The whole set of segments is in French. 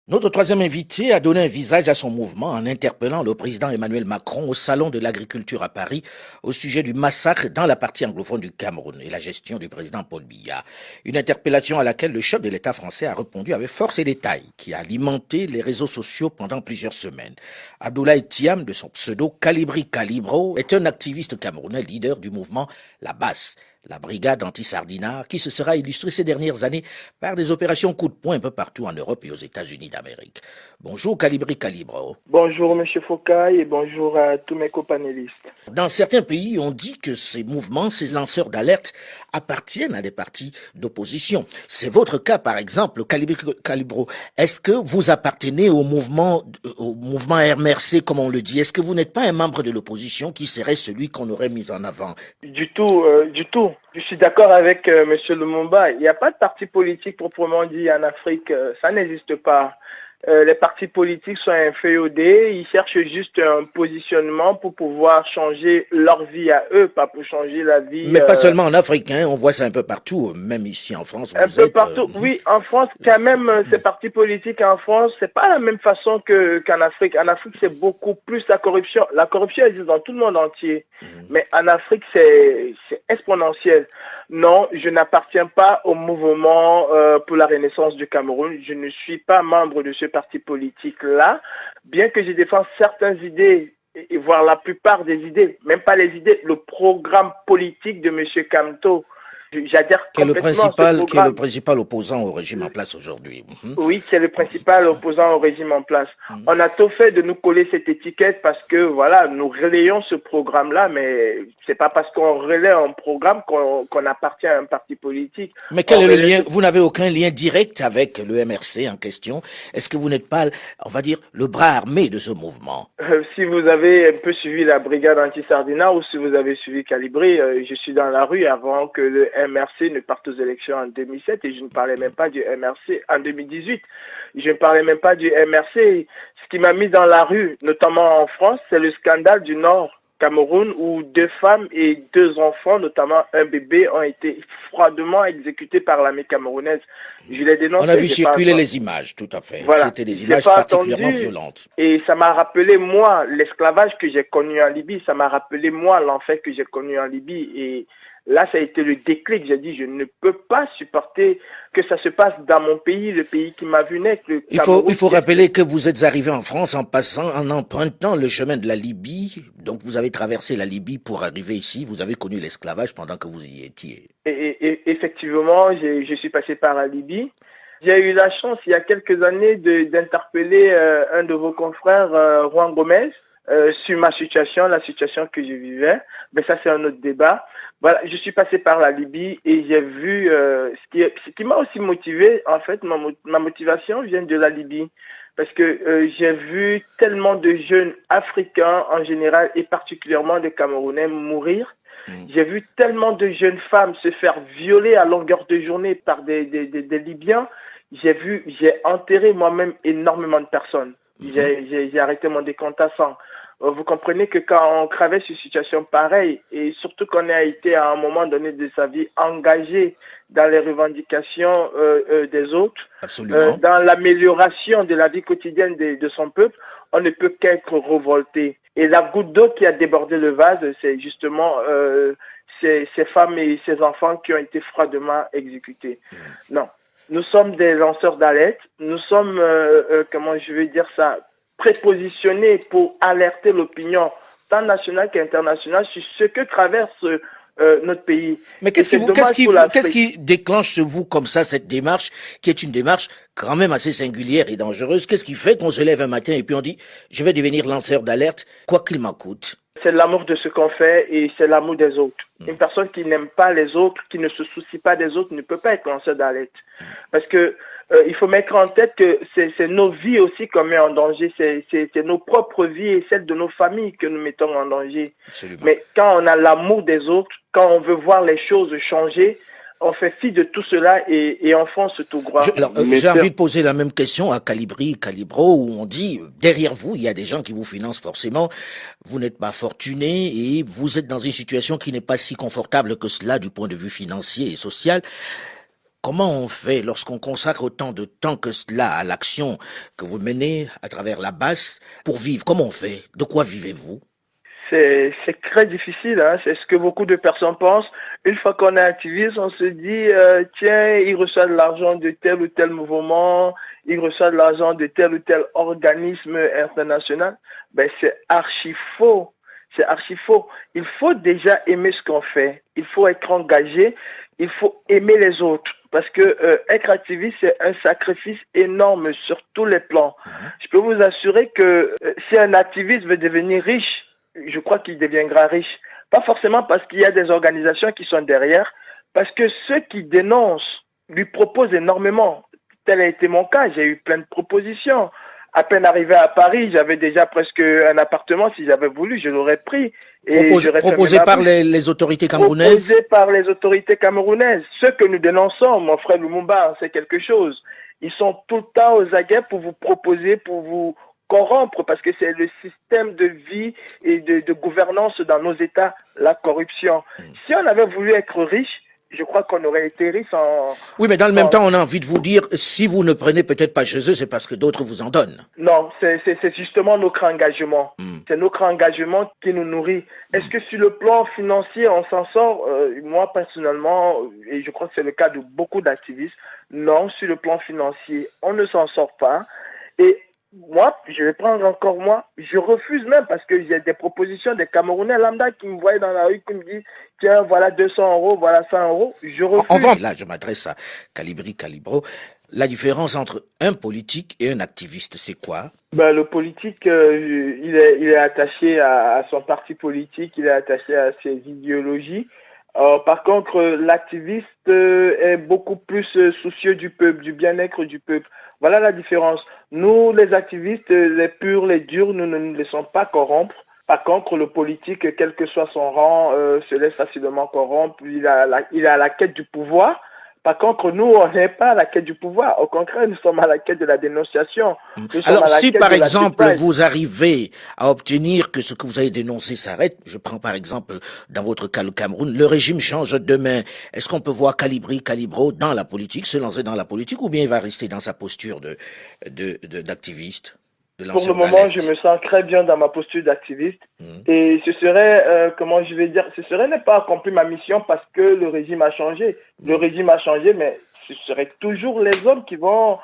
Notre troisième invité a donné un visage à son mouvement en interpellant le président Emmanuel Macron au Salon de l'Agriculture à Paris au sujet du massacre dans la partie anglophone du Cameroun et la gestion du président Paul Biya. Une interpellation à laquelle le chef de l'État français a répondu avec force et détail, qui a alimenté les réseaux sociaux pendant plusieurs semaines. Abdoulaye Thiam, de son pseudo Calibri Calibro, est un activiste camerounais leader du mouvement La Basse, la brigade anti-sardinard, qui se sera illustrée ces dernières années par des opérations coup de poing un peu partout en Europe et aux États-Unis d'Amérique. Bonjour Calibri Calibro. Bonjour Monsieur Foucault et bonjour à tous mes copanélistes. Dans certains pays, on dit que ces mouvements, ces lanceurs d'alerte appartiennent à des partis d'opposition. C'est votre cas, par exemple, Calibri Calibro. Est-ce que vous appartenez au mouvement MRC, comme on le dit? Est-ce que vous n'êtes pas un membre de l'opposition qui serait celui qu'on aurait mis en avant? Du tout. Je suis d'accord avec Monsieur Lumumba. Il n'y a pas de parti politique proprement dit en Afrique. Ça n'existe pas. Les partis politiques sont inféodés, ils cherchent juste un positionnement pour pouvoir changer leur vie à eux, pas pour changer la vie... Mais pas seulement en Afrique, hein, on voit ça un peu partout, même ici en France. Un peu partout, oui, en France, quand même, ces partis politiques en France, c'est pas la même façon qu'en Afrique. En Afrique, c'est beaucoup plus la corruption. La corruption existe dans tout le monde entier, mais en Afrique, c'est exponentiel. Non, je n'appartiens pas au mouvement pour la renaissance du Cameroun. Je ne suis pas membre de ce parti politique-là, bien que je défende certaines idées, et voire la plupart des idées, même pas les idées, le programme politique de M. Kamto. J'adhère complètement à ce programme. Qui est le principal opposant au régime en place aujourd'hui. Oui, c'est le principal opposant au régime en place. On a tout fait de nous coller cette étiquette parce que, voilà, nous relayons ce programme-là, mais c'est pas parce qu'on relaie un programme qu'on appartient à un parti politique. Mais quel est le lien? Vous n'avez aucun lien direct avec le MRC en question. Est-ce que vous n'êtes pas, on va dire, le bras armé de ce mouvement? Si vous avez un peu suivi la brigade anti-sardinard ou si vous avez suivi Calibri, je suis dans la rue avant que le MRC ne parte aux élections en 2007 et je ne parlais même pas du MRC en 2018. Je ne parlais même pas du MRC. Ce qui m'a mis dans la rue, notamment en France, c'est le scandale du Nord Cameroun où 2 femmes et 2 enfants, notamment un bébé, ont été froidement exécutés par l'armée camerounaise. Je les dénonce. On a vu circuler les images, tout à fait. Voilà. C'était des images particulièrement violentes. Et ça m'a rappelé, moi, l'esclavage que j'ai connu en Libye. Ça m'a rappelé, moi, l'enfer que j'ai connu en Libye. Et là, ça a été le déclic. J'ai dit, je ne peux pas supporter que ça se passe dans mon pays, le pays qui m'a vu naître. Il faut rappeler que vous êtes arrivé en France en empruntant le chemin de la Libye. Donc, vous avez traversé la Libye pour arriver ici. Vous avez connu l'esclavage pendant que vous y étiez. Et effectivement, je suis passé par la Libye. J'ai eu la chance, il y a quelques années, d'interpeller un de vos confrères, Juan Gomez, sur ma situation, la situation que je vivais. Mais ça, c'est un autre débat. Voilà, je suis passé par la Libye et j'ai vu ce qui m'a aussi motivé. En fait, ma motivation vient de la Libye. Parce que j'ai vu tellement de jeunes Africains en général et particulièrement des Camerounais mourir. J'ai vu tellement de jeunes femmes se faire violer à longueur de journée par des Libyens. J'ai enterré moi-même énormément de personnes. J'ai arrêté mon décompte à 100. Vous comprenez que quand on traverse une situation pareille, et surtout qu'on a été à un moment donné de sa vie engagé dans les revendications des autres, dans l'amélioration de la vie quotidienne de son peuple, on ne peut qu'être révolté. Et la goutte d'eau qui a débordé le vase, c'est justement ces femmes et ces enfants qui ont été froidement exécutés. Non, nous sommes des lanceurs d'alerte, nous sommes, comment je vais dire ça, prépositionnés pour alerter l'opinion, tant nationale qu'internationale, sur ce que traverse notre pays. Mais qu'est-ce qui déclenche chez vous comme ça cette démarche, qui est une démarche quand même assez singulière et dangereuse? Qu'est-ce qui fait qu'on se lève un matin et puis on dit « je vais devenir lanceur d'alerte, quoi qu'il m'en coûte ». C'est l'amour de ce qu'on fait et c'est l'amour des autres. Une personne qui n'aime pas les autres, qui ne se soucie pas des autres, ne peut pas être lanceur d'alerte. Parce que il faut mettre en tête que c'est nos vies aussi qu'on met en danger, c'est nos propres vies et celles de nos familles que nous mettons en danger. Absolument. Mais quand on a l'amour des autres, quand on veut voir les choses changer, on fait fi de tout cela et on fonce tout droit. J'ai envie de poser la même question à Calibro, où on dit, derrière vous, il y a des gens qui vous financent forcément, vous n'êtes pas fortuné et vous êtes dans une situation qui n'est pas si confortable que cela du point de vue financier et social. Comment on fait lorsqu'on consacre autant de temps que cela à l'action que vous menez à travers la BAS pour vivre? Comment on fait? De quoi vivez-vous? C'est très difficile, hein. C'est ce que beaucoup de personnes pensent. Une fois qu'on est activiste, on se dit, tiens, il reçoit de l'argent de tel ou tel mouvement, il reçoit de l'argent de tel ou tel organisme international. Ben, c'est archi faux. C'est archi faux. Il faut déjà aimer ce qu'on fait. Il faut être engagé. Il faut aimer les autres. Parce que être activiste, c'est un sacrifice énorme sur tous les plans. Je peux vous assurer que si un activiste veut devenir riche, je crois qu'il deviendra riche. Pas forcément parce qu'il y a des organisations qui sont derrière, parce que ceux qui dénoncent lui proposent énormément. Tel a été mon cas, j'ai eu plein de propositions. À peine arrivé à Paris, j'avais déjà presque un appartement. Si j'avais voulu, je l'aurais pris. Proposé par les autorités camerounaises? Proposé par les autorités camerounaises. Ceux que nous dénonçons, mon frère Lumumba, c'est quelque chose. Ils sont tout le temps aux aguets pour vous proposer, pour vous corrompre, parce que c'est le système de vie et de gouvernance dans nos États, la corruption. Si on avait voulu être riche, je crois qu'on aurait été riche en... Oui, mais dans le même temps, on a envie de vous dire, si vous ne prenez peut-être pas chez eux, c'est parce que d'autres vous en donnent. Non, c'est justement notre engagement. C'est notre engagement qui nous nourrit. Est-ce que sur le plan financier, on s'en sort? Moi, personnellement, et je crois que c'est le cas de beaucoup d'activistes, non, sur le plan financier, on ne s'en sort pas. Et moi, je vais prendre encore moi, je refuse même parce que j'ai des propositions des Camerounais lambda qui me voient dans la rue, qui me disent, tiens, voilà 200 €, voilà 100 €, je refuse. Là, je m'adresse à Calibro. La différence entre un politique et un activiste, c'est quoi? Ben, le politique, il est attaché à son parti politique, il est attaché à ses idéologies. Par contre, l'activiste est beaucoup plus soucieux du peuple, du bien-être du peuple. Voilà la différence. Nous, les activistes, les purs, les durs, nous ne nous laissons pas corrompre. Par contre, le politique, quel que soit son rang, se laisse facilement corrompre. Il est à la quête du pouvoir. Par contre, nous, on n'est pas à la quête du pouvoir. Au contraire, nous sommes à la quête de la dénonciation. Alors, si par exemple, vous arrivez à obtenir que ce que vous avez dénoncé s'arrête, je prends par exemple, dans votre cas, le Cameroun, le régime change demain. Est-ce qu'on peut voir Calibro dans la politique, se lancer dans la politique, ou bien il va rester dans sa posture d'activiste? Pour le moment, je me sens très bien dans ma posture d'activiste. Et ce serait, comment je vais dire, ce serait ne pas accomplir ma mission parce que le régime a changé. Le régime a changé, mais ce seraient toujours les hommes qui vont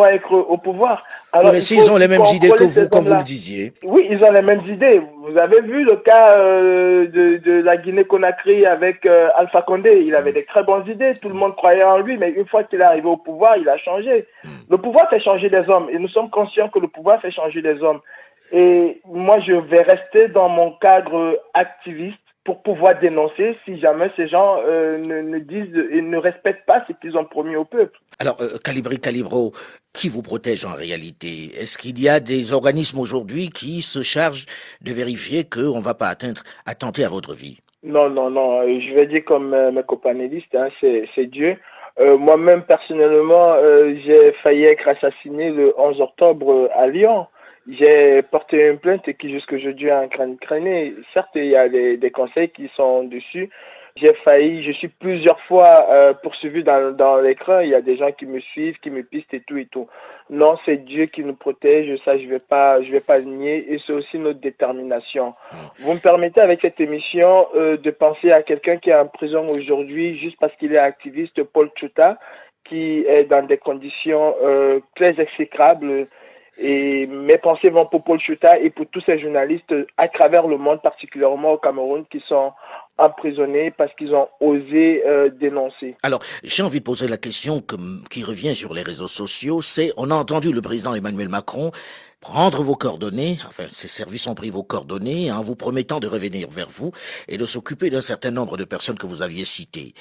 être au pouvoir. Alors, mais s'ils ont les mêmes idées que vous, comme vous le disiez. Oui, ils ont les mêmes idées. Vous avez vu le cas de la Guinée-Conakry avec Alpha Condé. Il avait des très bonnes idées. Tout le monde croyait en lui, mais une fois qu'il est arrivé au pouvoir, il a changé. Le pouvoir fait changer des hommes. Et nous sommes conscients que le pouvoir fait changer des hommes. Et moi, je vais rester dans mon cadre activiste pour pouvoir dénoncer si jamais ces gens ne disent et ne respectent pas ce qu'ils ont promis au peuple. Alors, Calibro, qui vous protège en réalité? Est-ce qu'il y a des organismes aujourd'hui qui se chargent de vérifier qu'on ne va pas attenter à votre vie? Non. Je vais dire comme mes copanélistes, hein, c'est Dieu. Moi-même, personnellement, j'ai failli être assassiné le 11 octobre à Lyon. J'ai porté une plainte qui jusqu'aujourd'hui a traîné. Certes, il y a des conseils qui sont dessus. Je suis plusieurs fois poursuivi dans l'écran. Il y a des gens qui me suivent, qui me pistent et tout. Non, c'est Dieu qui nous protège. Ça, je vais pas le nier. Et c'est aussi notre détermination. Vous me permettez avec cette émission de penser à quelqu'un qui est en prison aujourd'hui juste parce qu'il est activiste, Paul Tchouta, qui est dans des conditions très exécrables. Et mes pensées vont pour Paul Tchouta et pour tous ces journalistes à travers le monde, particulièrement au Cameroun, qui sont emprisonnés parce qu'ils ont osé dénoncer. Alors, j'ai envie de poser la question qui revient sur les réseaux sociaux, c'est, on a entendu le président Emmanuel Macron prendre vos coordonnées, enfin, ses services ont pris vos coordonnées en vous promettant de revenir vers vous et de s'occuper d'un certain nombre de personnes que vous aviez citées.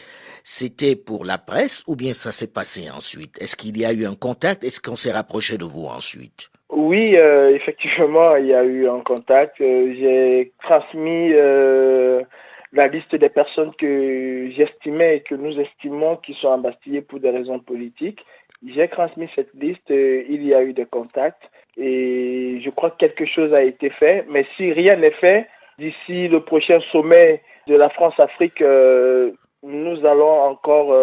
C'était pour la presse ou bien ça s'est passé ensuite? Est-ce qu'il y a eu un contact? Est-ce qu'on s'est rapproché de vous ensuite? Oui, effectivement, il y a eu un contact. J'ai transmis la liste des personnes que j'estimais et que nous estimons qui sont embastillées pour des raisons politiques. J'ai transmis cette liste, il y a eu des contacts et je crois que quelque chose a été fait. Mais si rien n'est fait, d'ici le prochain sommet de la France-Afrique, nous allons encore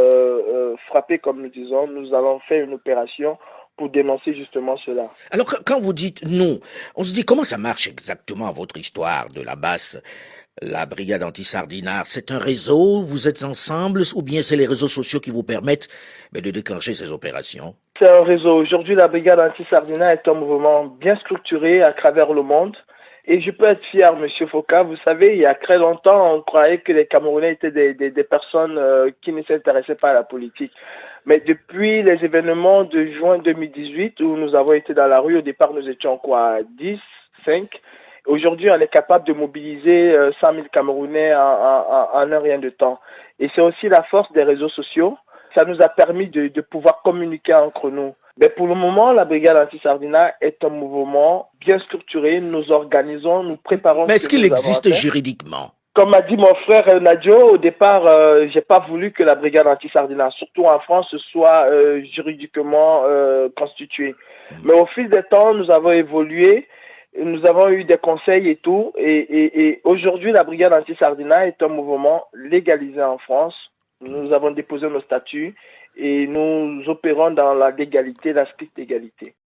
frapper, comme nous disons, nous allons faire une opération pour dénoncer justement cela. Alors, quand vous dites nous, on se dit comment ça marche exactement votre histoire de la basse, la brigade anti-sardinard? C'est un réseau, vous êtes ensemble, ou bien c'est les réseaux sociaux qui vous permettent de déclencher ces opérations? C'est un réseau. Aujourd'hui, la brigade anti-sardinat est un mouvement bien structuré à travers le monde. Et je peux être fier, Monsieur Foka. Vous savez, il y a très longtemps, on croyait que les Camerounais étaient des personnes qui ne s'intéressaient pas à la politique. Mais depuis les événements de juin 2018, où nous avons été dans la rue, au départ, nous étions quoi, 10, 5. Aujourd'hui, on est capable de mobiliser 100 000 Camerounais en un rien de temps. Et c'est aussi la force des réseaux sociaux. Ça nous a permis de pouvoir communiquer entre nous. Mais pour le moment, la brigade anti-sardinat est un mouvement bien structuré. Nous organisons, nous préparons. Mais est-ce qu'il existe juridiquement? Comme a dit mon frère Nadio, au départ, j'ai pas voulu que la brigade anti-sardinat, surtout en France, soit juridiquement constituée. Mais au fil des temps, nous avons évolué. Nous avons eu des conseils et tout. Et aujourd'hui, la brigade anti-sardinat est un mouvement légalisé en France. Nous avons déposé nos statuts et nous opérons dans la légalité, la stricte égalité.